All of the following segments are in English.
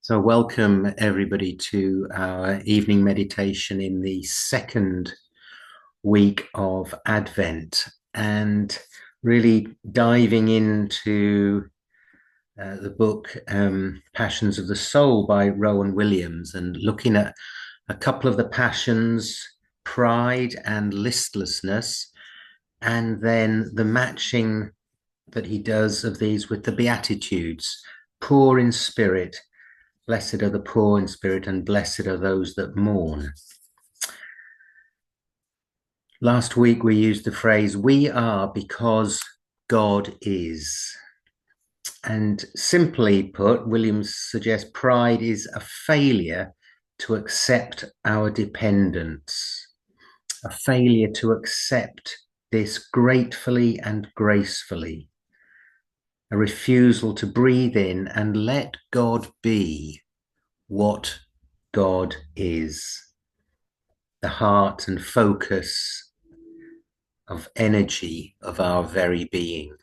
So welcome everybody to our evening meditation in the second week of Advent, and really diving into the book Passions of the Soul by Rowan Williams, and looking at a couple of the passions, pride and listlessness, and then the matching that he does of these with the beatitudes: poor in spirit, blessed are the poor in spirit, and blessed are those that mourn. Last week we used the phrase, we are because God is. And simply put, Williams suggests pride is a failure to accept our dependence, a failure to accept this gratefully and gracefully, a refusal to breathe in and let God be what God is, the heart and focus of energy of our very being.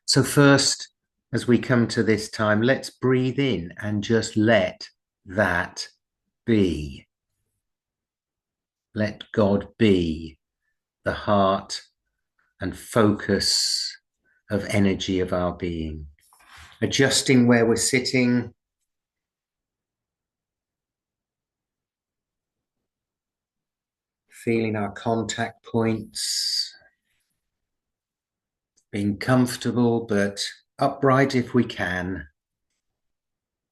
So first, as we come to this time, let's breathe in and just let that be. Let God be the heart and focus of energy of our being. Adjusting where we're sitting, feeling our contact points, being comfortable but upright if we can,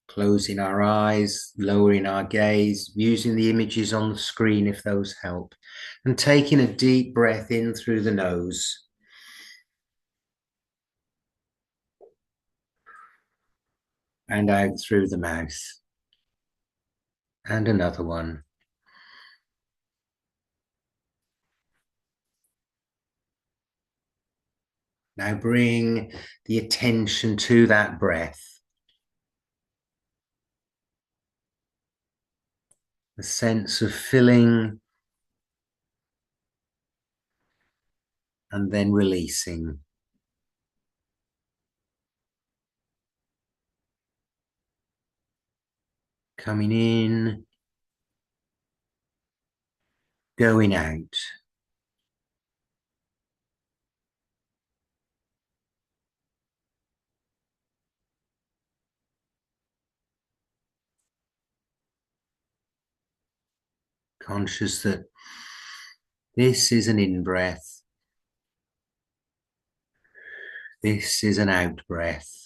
closing our eyes, lowering our gaze, using the images on the screen if those help, and taking a deep breath in through the nose. And out through the mouth. And another one. Now bring the attention to that breath. The sense of filling and then releasing. Coming in, going out. Conscious that this is an in-breath. This is an out-breath.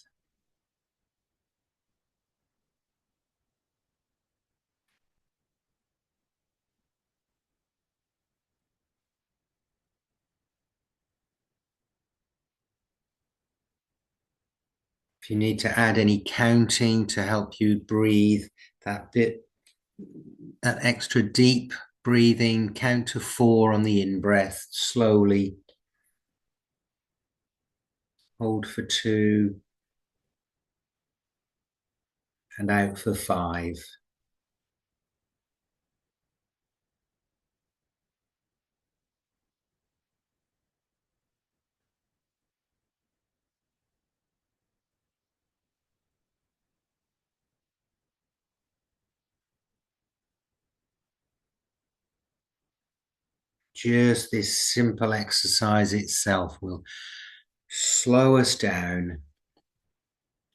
If you need to add any counting to help you breathe that bit, that extra deep breathing, count to 4 on the in-breath, slowly. Hold for 2 and out for 5. Just this simple exercise itself will slow us down,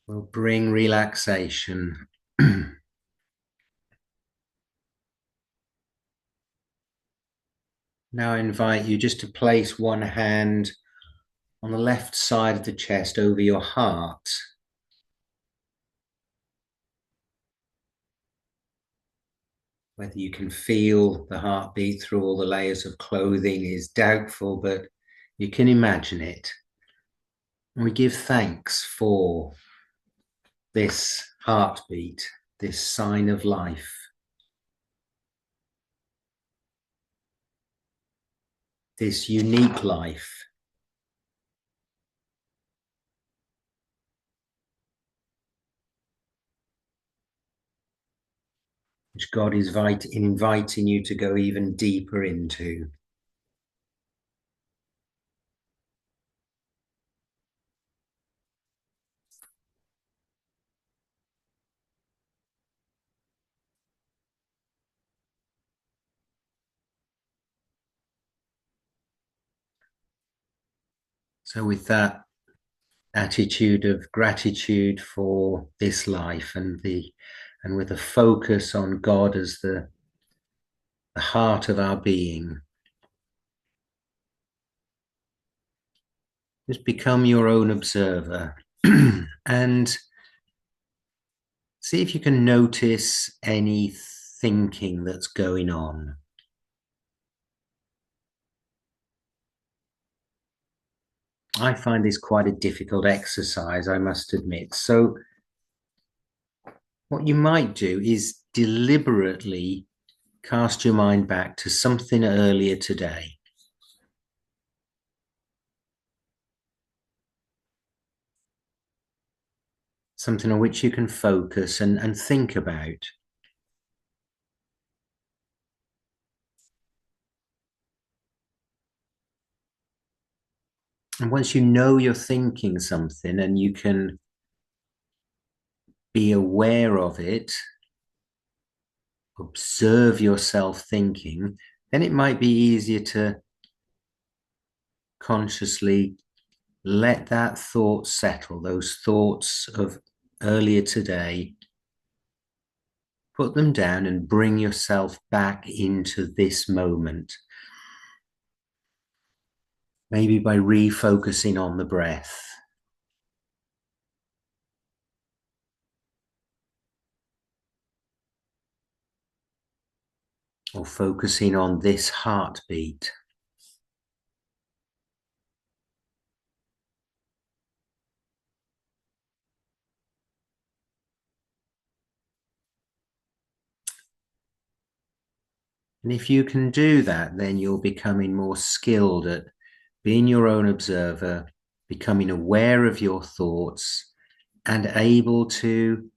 will bring relaxation. Now I invite you just to place one hand on the left side of the chest over your heart. Whether you can feel the heartbeat through all the layers of clothing is doubtful, but you can imagine it. And we give thanks for this heartbeat, this sign of life. This unique life. Which God is inviting you to go even deeper into. So with that attitude of gratitude for this life and with a focus on God as the heart of our being, just become your own observer and see if you can notice any thinking that's going on. I find this quite a difficult exercise, I must admit. So what you might do is deliberately cast your mind back to something earlier today. Something on which you can focus and think about. And once you know you're thinking something and you can be aware of it, observe yourself thinking, then it might be easier to consciously let that thought settle, those thoughts of earlier today, put them down and bring yourself back into this moment. Maybe by refocusing on the breath. Or focusing on this heartbeat. And if you can do that, then you're becoming more skilled at being your own observer, becoming aware of your thoughts, and able to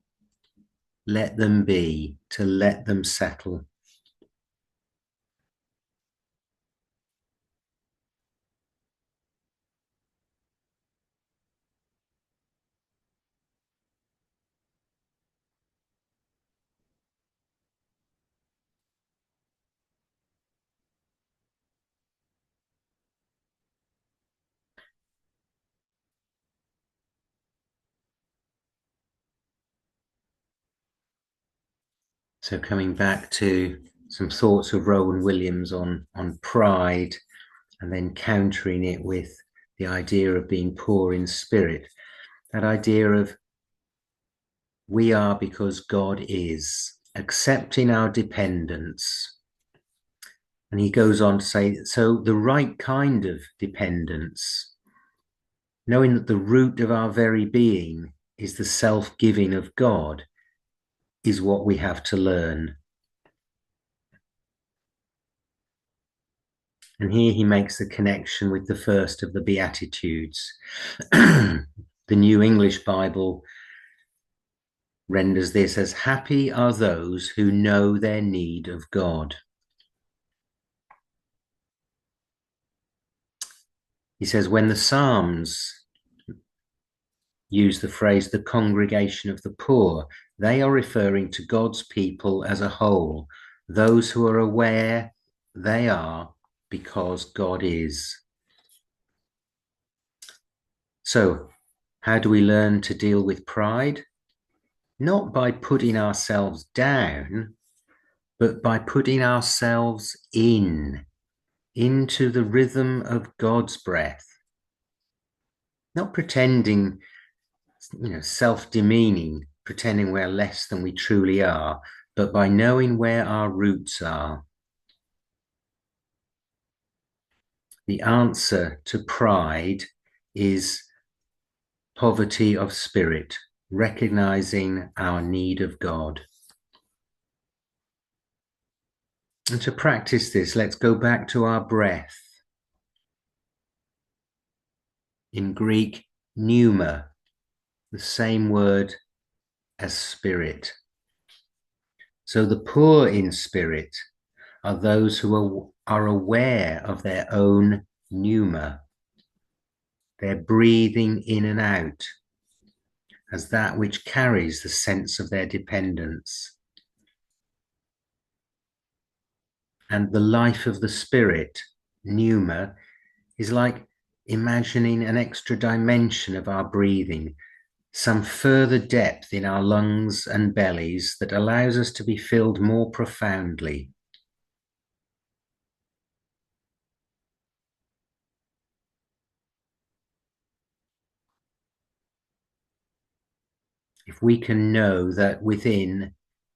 let them be, to let them settle. So coming back to some thoughts of Rowan Williams on pride, and then countering it with the idea of being poor in spirit, that idea of we are because God is, accepting our dependence. And he goes on to say, so the right kind of dependence, knowing that the root of our very being is the self-giving of God, is what we have to learn. And here he makes the connection with the first of the beatitudes. The New English Bible renders this as, happy are those who know their need of God. He says, when the Psalms use the phrase the congregation of the poor, they are referring to God's people as a whole, those who are aware they are because God is. So, how do we learn to deal with pride? Not by putting ourselves down, but by putting ourselves into the rhythm of God's breath. Not pretending, self-demeaning, pretending we're less than we truly are, but by knowing where our roots are. The answer to pride is poverty of spirit, recognizing our need of God. And to practice this, let's go back to our breath. In Greek, pneuma, the same word as spirit. So the poor in spirit are those who are aware of their own pneuma, their breathing in and out, as that which carries the sense of their dependence. And the life of the spirit, pneuma, is like imagining an extra dimension of our breathing, some further depth in our lungs and bellies that allows us to be filled more profoundly. If we can know that within,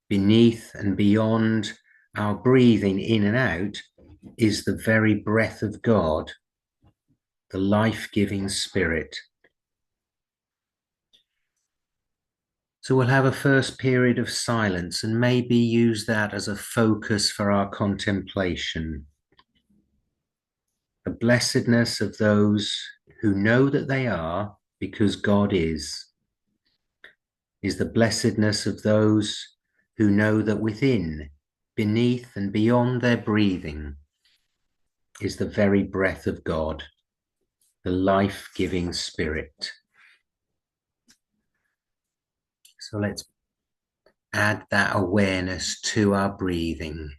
beneath, and beyond our breathing in and out is the very breath of God, the life-giving Spirit. So we'll have a first period of silence and maybe use that as a focus for our contemplation. The blessedness of those who know that they are because God is the blessedness of those who know that within, beneath, and beyond their breathing is the very breath of God, the life-giving Spirit. So let's add that awareness to our breathing.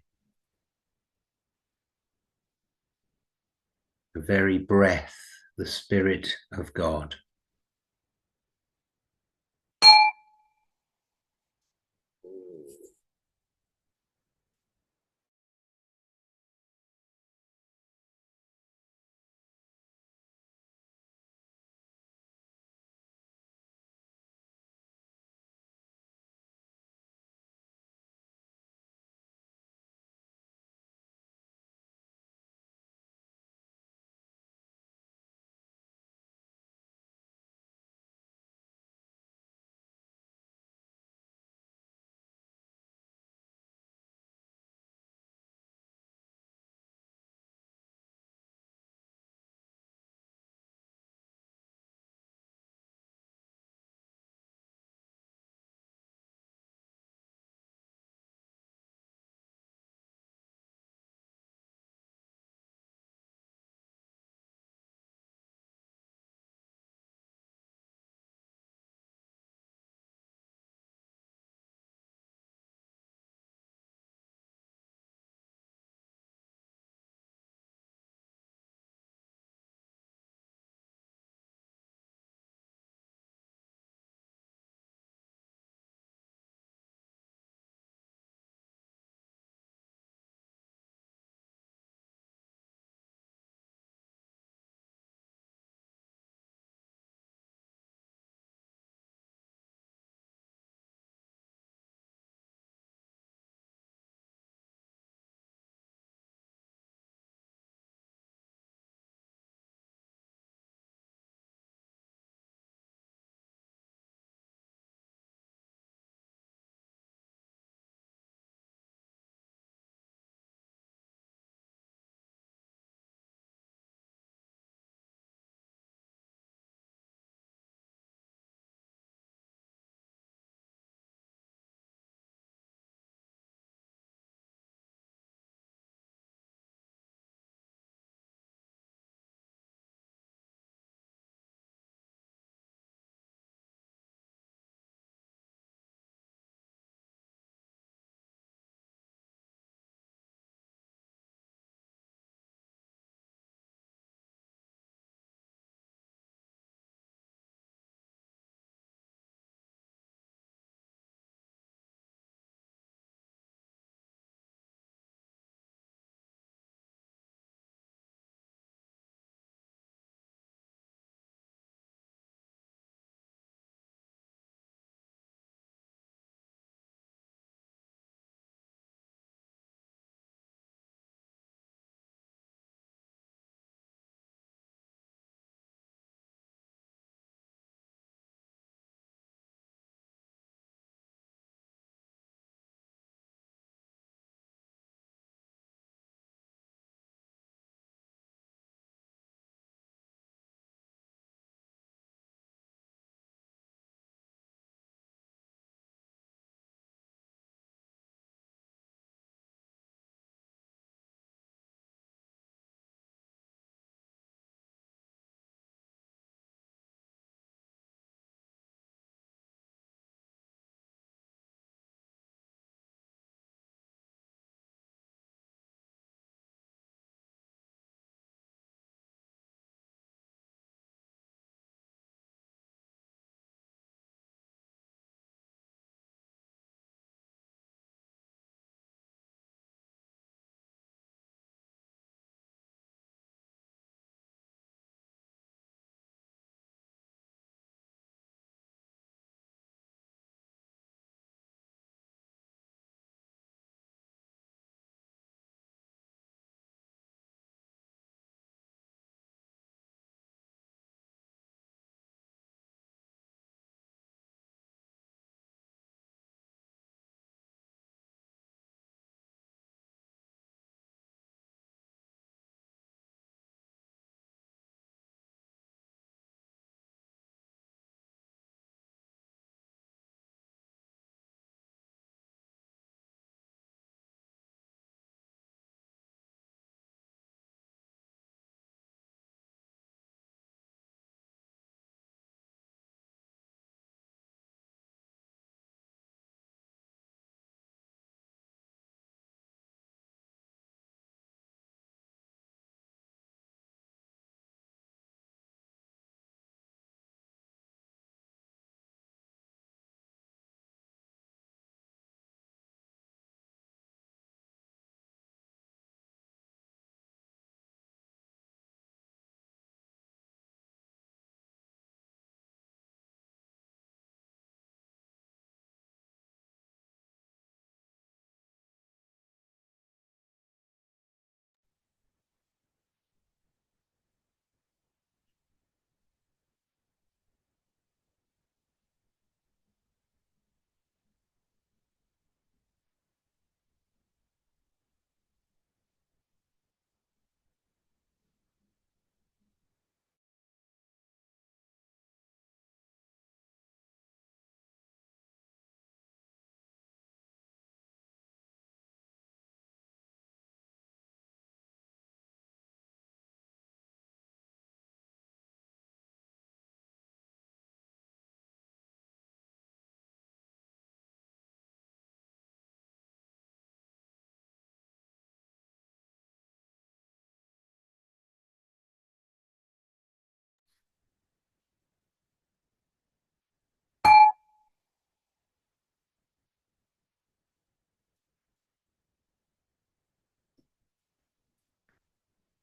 The very breath, the Spirit of God.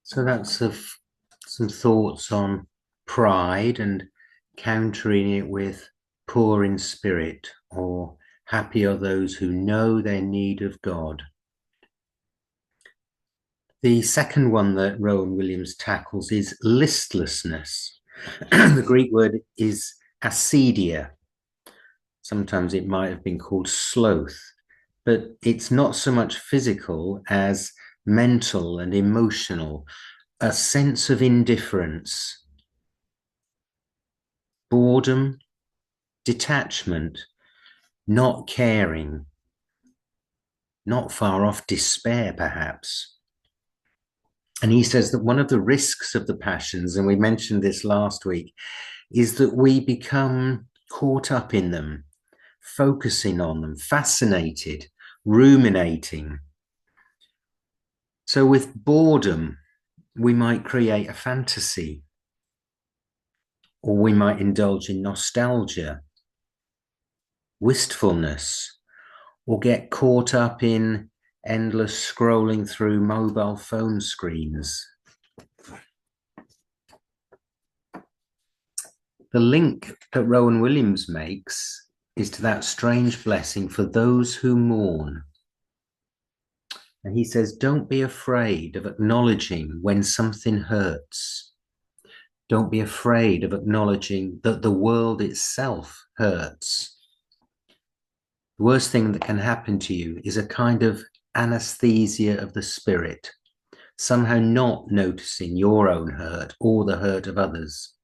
So that's some thoughts on pride and countering it with poor in spirit, or happy are those who know their need of God. The second one that Rowan Williams tackles is listlessness. The Greek word is acedia. Sometimes it might have been called sloth, but it's not so much physical as mental and emotional, a sense of indifference, boredom, detachment, not caring, not far off despair, perhaps. And he says that one of the risks of the passions, and we mentioned this last week, is that we become caught up in them, focusing on them, fascinated, ruminating. So with boredom, we might create a fantasy, or we might indulge in nostalgia, wistfulness, or get caught up in endless scrolling through mobile phone screens. The link that Rowan Williams makes is to that strange blessing for those who mourn. And he says, don't be afraid of acknowledging when something hurts. Don't be afraid of acknowledging that the world itself hurts. The worst thing that can happen to you is a kind of anesthesia of the spirit, somehow not noticing your own hurt or the hurt of others.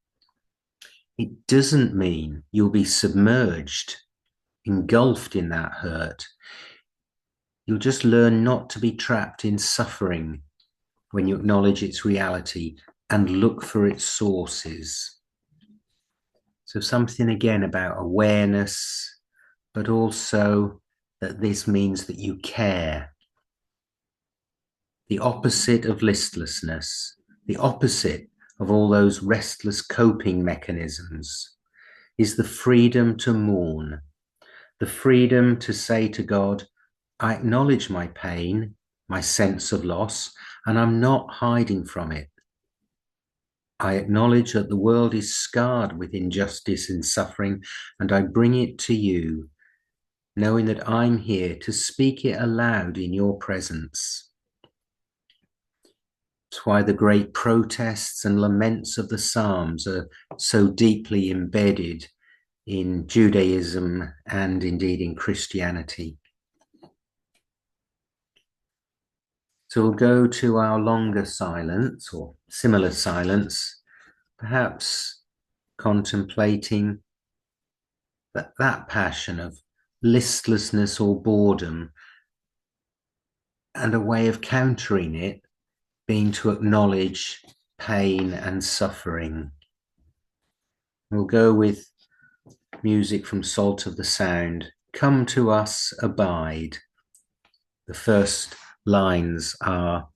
It doesn't mean you'll be submerged, engulfed in that hurt. You'll just learn not to be trapped in suffering when you acknowledge its reality and look for its sources. So something again about awareness, but also that this means that you care. The opposite of listlessness, the opposite of all those restless coping mechanisms, is the freedom to mourn, the freedom to say to God, I acknowledge my pain, my sense of loss, and I'm not hiding from it. I acknowledge that the world is scarred with injustice and suffering, and I bring it to you, knowing that I'm here to speak it aloud in your presence. It's why the great protests and laments of the Psalms are so deeply embedded in Judaism and indeed in Christianity. So we'll go to our longer silence or similar silence, perhaps contemplating that passion of listlessness or boredom, and a way of countering it being to acknowledge pain and suffering. We'll go with music from Salt of the Sound. Come to us, abide. The first lines are,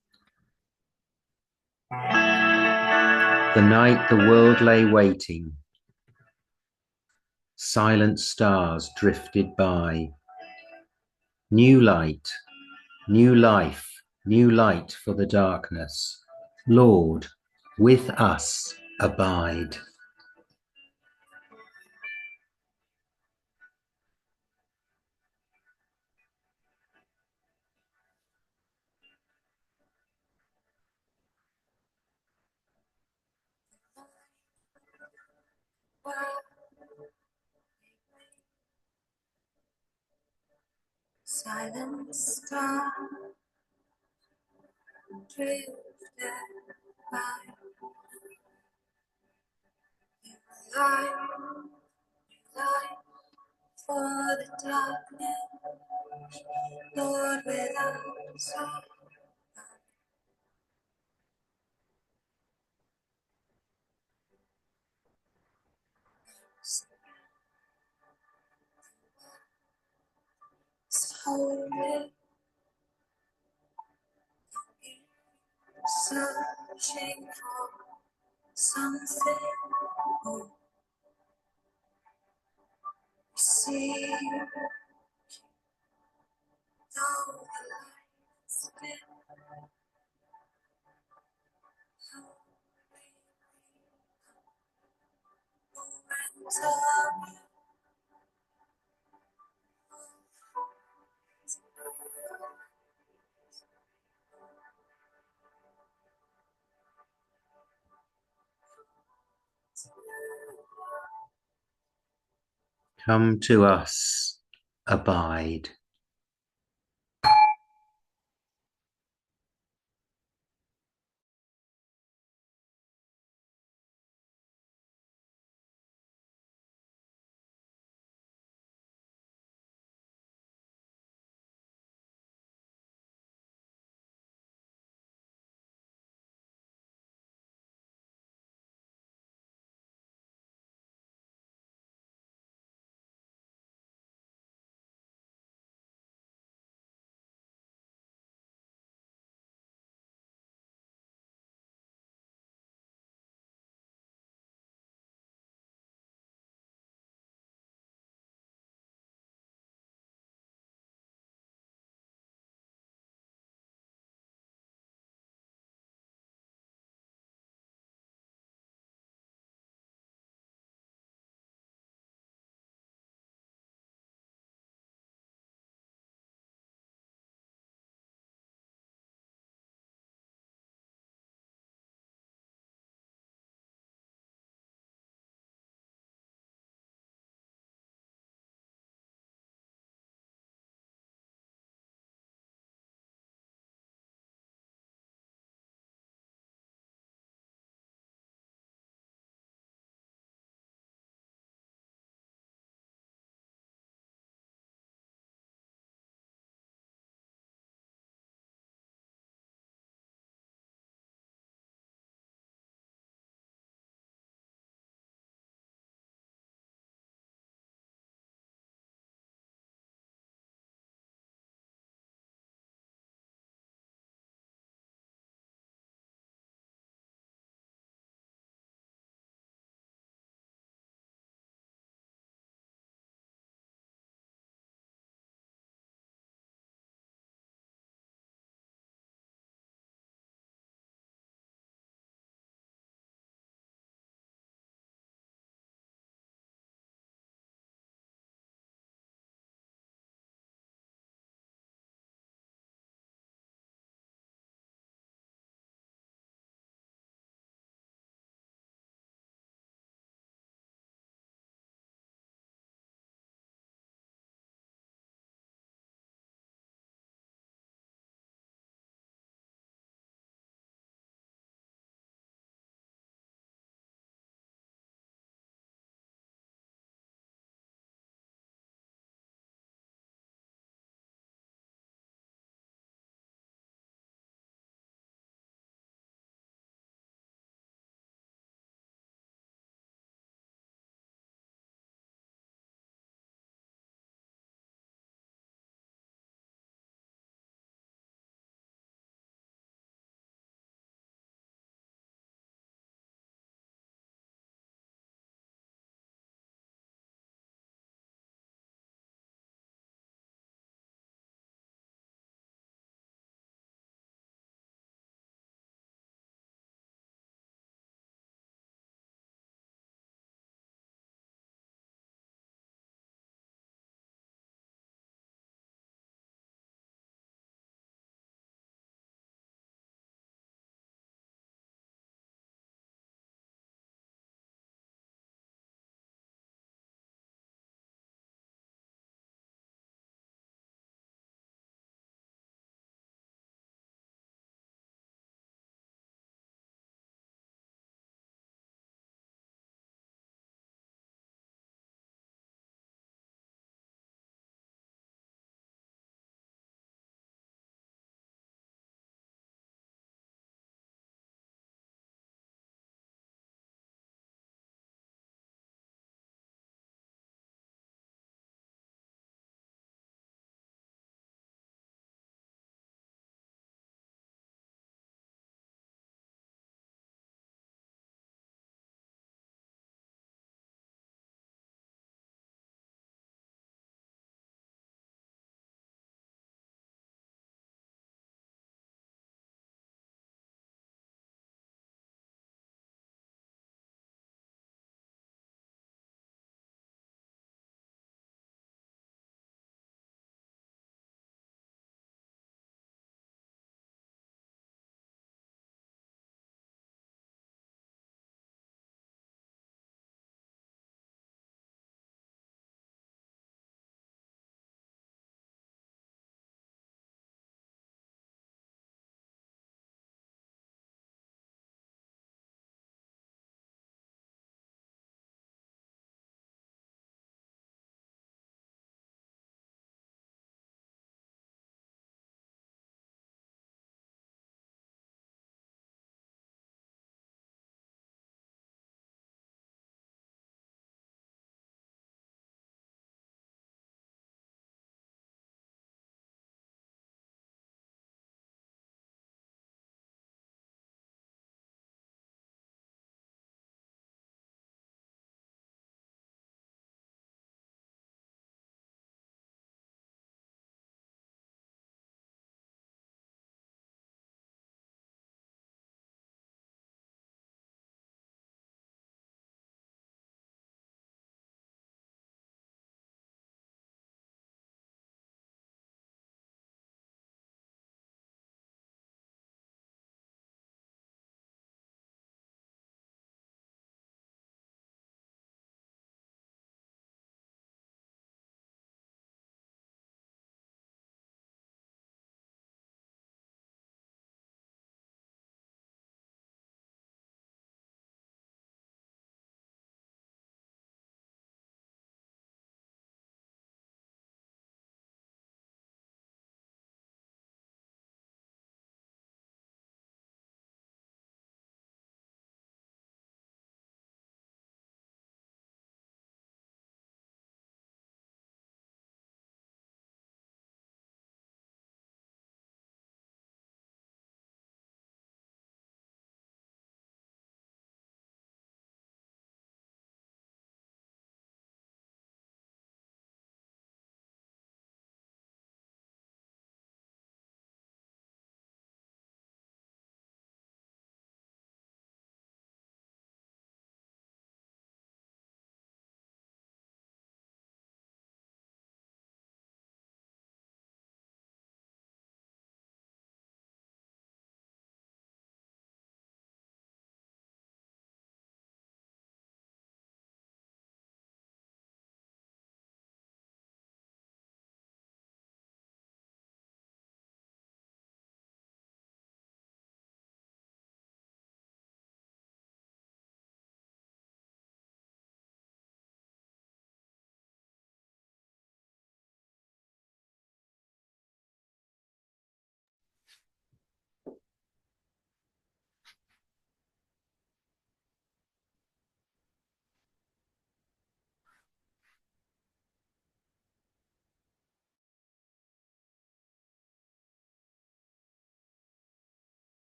the night the world lay waiting, silent stars drifted by. New light, new life, new light for the darkness. Lord, with us abide. Silent star drifted by. Light, light for the darkness. Lord, with us. Holy, searching for something more. See, though the lights dim, Come to us, abide.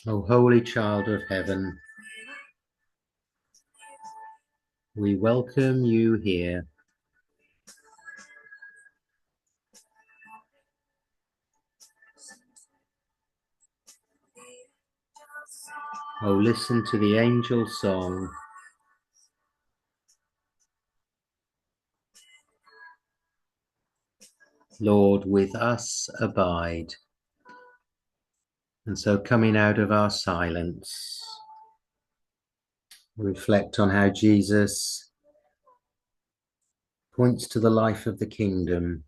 O holy child of heaven, we welcome you here. Oh, listen to the angel song. Lord, with us abide. And so coming out of our silence, reflect on how Jesus points to the life of the kingdom,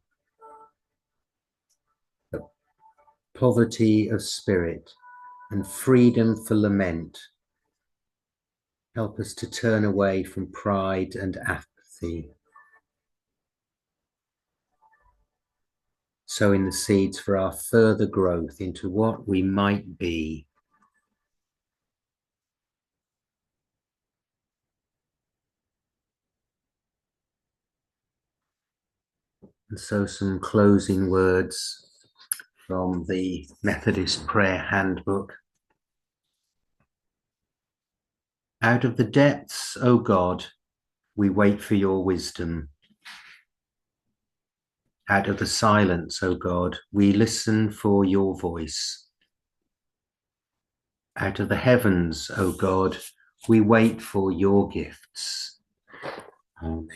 the poverty of spirit and freedom for lament. Help us to turn away from pride and apathy, sowing the seeds for our further growth into what we might be. And so some closing words from the Methodist Prayer Handbook. Out of the depths, O God, we wait for your wisdom. Out of the silence, O God, we listen for your voice. Out of the heavens, O God, we wait for your gifts. Amen.